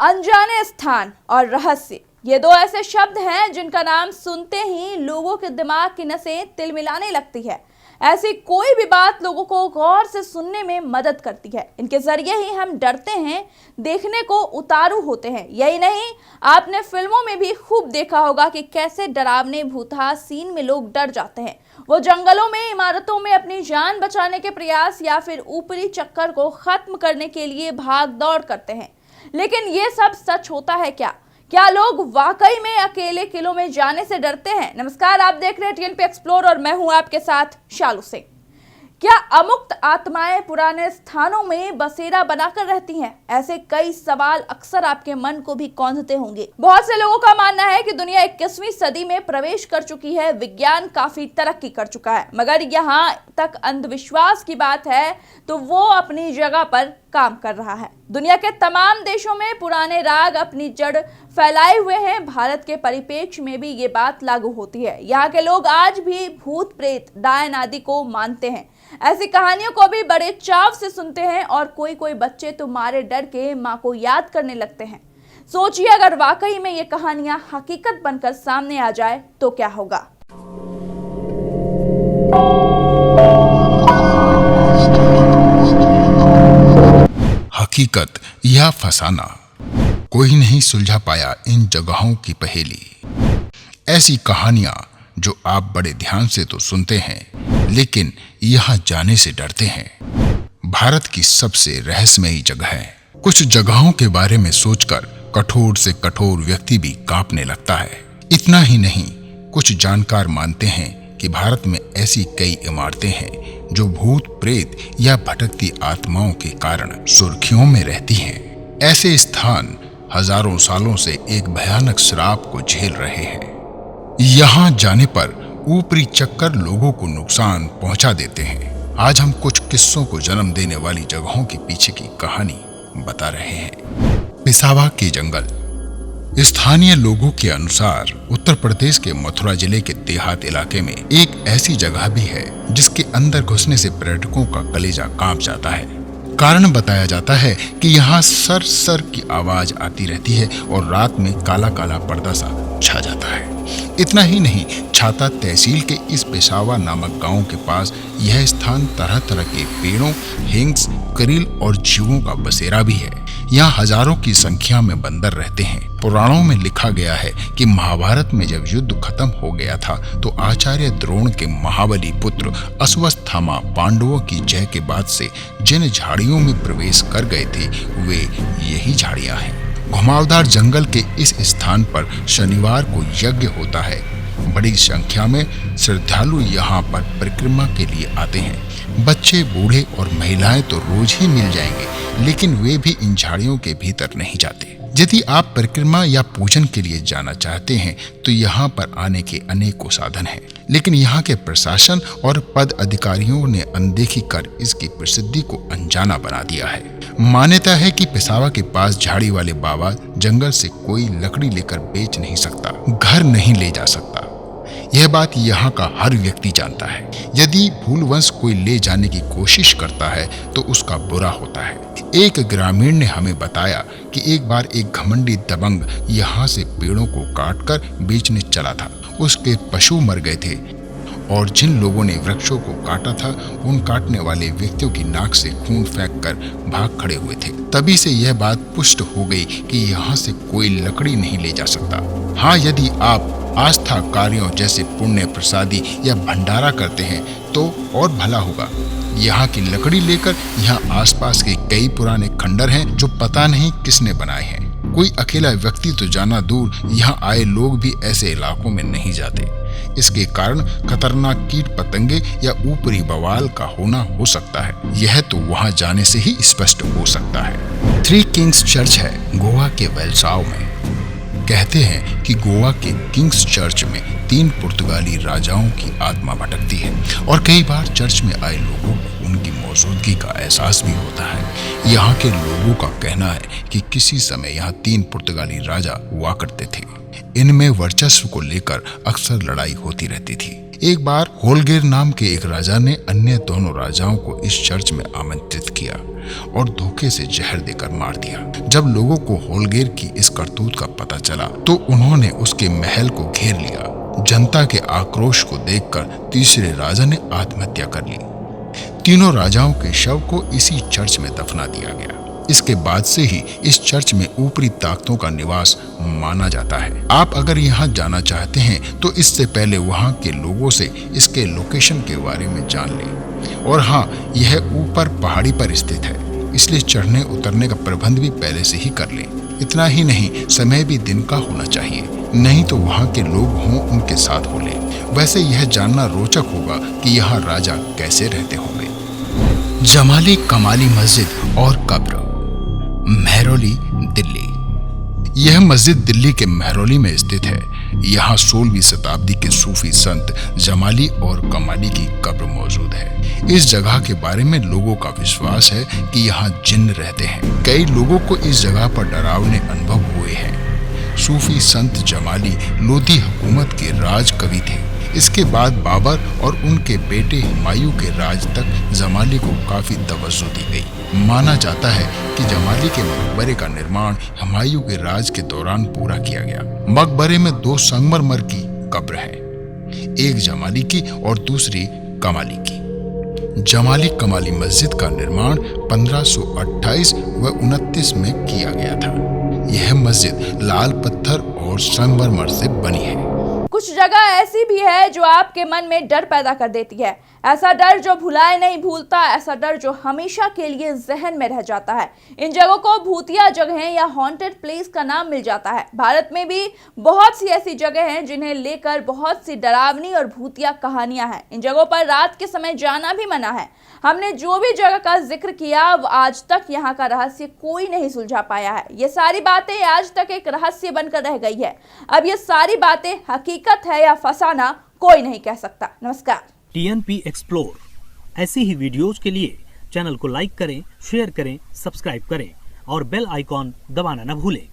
अनजाने स्थान और रहस्य, ये दो ऐसे शब्द हैं जिनका नाम सुनते ही लोगों के दिमाग की नसें तिलमिलाने लगती है। ऐसी कोई भी बात लोगों को गौर से सुनने में मदद करती है। इनके जरिए ही हम डरते हैं, देखने को उतारू होते हैं। यही नहीं, आपने फिल्मों में भी खूब देखा होगा कि कैसे डरावने भूतहा सीन में लोग डर जाते हैं। वो जंगलों में, इमारतों में अपनी जान बचाने के प्रयास या फिर ऊपरी चक्कर को खत्म करने के लिए भाग दौड़ करते हैं। लेकिन ये सब सच होता है क्या? क्या लोग वाकई में अकेले किलों में जाने से डरते हैं? नमस्कार, आप देख रहे हैं टीएनपी एक्सप्लोर और मैं हूं आपके साथ शालू सिंह। क्या अमुक्त आत्माएं पुराने स्थानों में बसेरा बनाकर रहती हैं? ऐसे कई सवाल अक्सर आपके मन को भी कौंधते होंगे। बहुत से लोगों का मानना है कि दुनिया 21वीं सदी में प्रवेश कर चुकी है, विज्ञान काफी तरक्की कर चुका है, मगर यहाँ तक अंधविश्वास की बात है तो वो अपनी जगह पर काम कर रहा है। दुनिया के तमाम देशों में पुराने राग अपनी जड़ फैलाए हुए हैं। भारत के परिप्रेक्ष्य में भी ये बात लागू होती है। यहाँ के लोग आज भी भूत प्रेत, डायन आदि को मानते हैं। ऐसी कहानियों को भी बड़े चाव से सुनते हैं और कोई कोई बच्चे तो मारे डर के माँ को याद करने लगते हैं। सोचिए, अगर वाकई में ये कहानियां हकीकत बनकर सामने आ जाए तो क्या होगा। हकीकत या फसाना, कोई नहीं सुलझा पाया इन जगहों की पहेली। ऐसी कहानियां जो आप बड़े ध्यान से तो सुनते हैं, लेकिन यहां जाने से डरते हैं। भारत की सबसे रहस्यमयी जगह है। कुछ जगहों के बारे में सोचकर कठोर से कठोर व्यक्ति भी कांपने लगता है। इतना ही नहीं, कुछ जानकार मानते हैं कि भारत में ऐसी कई इमारतें हैं जो भूत प्रेत या भटकती आत्माओं के कारण सुर्खियों में रहती हैं। ऐसे स्थान हजारों सालों से एक भयानक श्राप को झेल रहे हैं। यहाँ जाने पर ऊपरी चक्कर लोगों को नुकसान पहुंचा देते हैं। आज हम कुछ किस्सों को जन्म देने वाली जगहों के पीछे की कहानी बता रहे हैं। पिसावा के जंगल। स्थानीय लोगों के अनुसार उत्तर प्रदेश के मथुरा जिले के देहात इलाके में एक ऐसी जगह भी है जिसके अंदर घुसने से पर्यटकों का कलेजा कांप जाता है। कारण बताया जाता है कि यहाँ सर सर की आवाज आती रहती है और रात में काला काला पर्दा सा छा जाता है। इतना ही नहीं, छाता तहसील के इस पेशावा नामक गांव के पास यह स्थान तरह तरह के पेड़ों, हिंग्स, करील और जीवों का बसेरा भी है। यहाँ हजारों की संख्या में बंदर रहते हैं। पुराणों में लिखा गया है कि महाभारत में जब युद्ध खत्म हो गया था तो आचार्य द्रोण के महाबली पुत्र अश्वत्थामा पांडवों की जय के बाद से जिन झाड़ियों में प्रवेश कर गए थे वे यही झाड़ियां हैं। घुमावदार जंगल के इस स्थान पर शनिवार को यज्ञ होता है। बड़ी संख्या में श्रद्धालु यहाँ पर परिक्रमा के लिए आते हैं। बच्चे, बूढ़े और महिलाएं तो रोज ही मिल जाएंगे, लेकिन वे भी इन झाड़ियों के भीतर नहीं जाते। यदि आप परिक्रमा या पूजन के लिए जाना चाहते हैं तो यहाँ पर आने के अनेकों साधन हैं, लेकिन यहाँ के प्रशासन और पद अधिकारियों ने अनदेखी कर इसकी प्रसिद्धि को अनजाना बना दिया है। मान्यता है कि पिसावा के पास झाड़ी वाले बाबा जंगल से कोई लकड़ी लेकर बेच नहीं सकता, घर नहीं ले जा सकता। यह बात यहाँ का हर व्यक्ति जानता है। यदि भूलवंश कोई ले जाने की कोशिश करता है तो उसका बुरा होता है। एक ग्रामीण ने हमें बताया कि एक बार एक घमंडी दबंग यहाँ से पेड़ों को काटकर बेचने चला था। उसके पशु मर गए थे और जिन लोगों ने वृक्षों को काटा था उन काटने वाले व्यक्तियों की नाक से खून फेंक कर भाग खड़े हुए थे। तभी से यह बात पुष्ट हो गई कि यहाँ से कोई लकड़ी नहीं ले जा सकता। हाँ, यदि आप आस्था कार्यों जैसे पुण्य प्रसादी या भंडारा करते हैं तो और भला होगा। यहाँ की लकड़ी लेकर यहाँ आसपास के कई पुराने खंडर हैं जो पता नहीं किसने बनाए हैं। कोई अकेला व्यक्ति तो जाना दूर, यहाँ आए लोग भी ऐसे इलाकों में नहीं जाते। इसके कारण खतरनाक कीट पतंगे या ऊपरी बवाल का होना हो सकता है। यह तो वहाँ जाने से ही स्पष्ट हो सकता है। थ्री किंग्स चर्च है गोवा के वेलसाव में। कहते हैं कि गोवा के किंग्स चर्च में 3 पुर्तगाली राजाओं की आत्मा भटकती है और कई बार चर्च में आए लोगों को उनकी मौजूदगी का एहसास भी होता है। यहाँ के लोगों का कहना है कि किसी समय यहाँ 3 पुर्तगाली राजा हुआ करते थे। इनमें वर्चस्व को लेकर अक्सर लड़ाई होती रहती थी। एक बार होलगेर नाम के एक राजा ने अन्य दोनों राजाओं को इस चर्च में आमंत्रित किया और धोखे से जहर देकर मार दिया। जब लोगों को होलगेर की इस करतूत का पता चला तो उन्होंने उसके महल को घेर लिया। जनता के आक्रोश को देखकर तीसरे राजा ने आत्महत्या कर ली। तीनों राजाओं के शव को इसी चर्च में दफना दिया गया। इसके बाद से ही इस चर्च में ऊपरी ताकतों का निवास माना जाता है। आप अगर यहाँ जाना चाहते हैं तो इससे पहले वहाँ के लोगों से इसके लोकेशन के बारे में जान लें। और हाँ, यह ऊपर पहाड़ी पर स्थित है, इसलिए चढ़ने उतरने का प्रबंध भी पहले से ही कर लें। इतना ही नहीं, समय भी दिन का होना चाहिए, नहीं तो वहाँ के लोग हों उनके साथ हो ले। वैसे यह जानना रोचक होगा कि यहाँ राजा कैसे रहते होंगे। जमाली कमाली मस्जिद और कब्र, महरौली, दिल्ली। यह मस्जिद दिल्ली के महरौली में स्थित है। यहाँ 16वीं शताब्दी के सूफी संत जमाली और कमाली की कब्र मौजूद है। इस जगह के बारे में लोगों का विश्वास है कि यहाँ जिन्न रहते हैं। कई लोगों को इस जगह पर डरावने अनुभव हुए हैं। सूफी संत जमाली लोधी हुकूमत के राज कवि थे। इसके बाद बाबर और उनके बेटे हुमायूं के राज तक जमाली को काफी तवज्जो दी गई। माना जाता है कि जमाली के मकबरे का निर्माण हुमायूं के राज के दौरान पूरा किया गया। मकबरे में 2 संगमरमर की कब्र है, एक जमाली की और दूसरी कमाली की। जमाली कमाली मस्जिद का निर्माण 1528 व 29 में किया गया था। यह मस्जिद लाल पत्थर और संगमरमर से बनी है। कुछ जगह ऐसी भी है जो आपके मन में डर पैदा कर देती है। ऐसा डर जो भुलाए नहीं भूलता, ऐसा डर जो हमेशा के लिए जहन में रह जाता है। इन जगहों को भूतिया जगहें या हॉन्टेड प्लेस का नाम मिल जाता है। भारत में भी बहुत सी ऐसी जगह हैं जिन्हें लेकर बहुत सी डरावनी और भूतिया कहानियां हैं। इन जगहों पर रात के समय जाना भी मना है। हमने जो भी जगह का जिक्र किया वो आज तक यहाँ का रहस्य कोई नहीं सुलझा पाया है। ये सारी बातें आज तक एक रहस्य बनकर रह गई है। अब ये सारी बातें हकीकत है या फसाना कोई नहीं कह सकता। नमस्कार। TNP एक्सप्लोर, ऐसी ही वीडियोज के लिए चैनल को लाइक करें, शेयर करें, सब्सक्राइब करें और बेल आइकॉन दबाना न भूलें।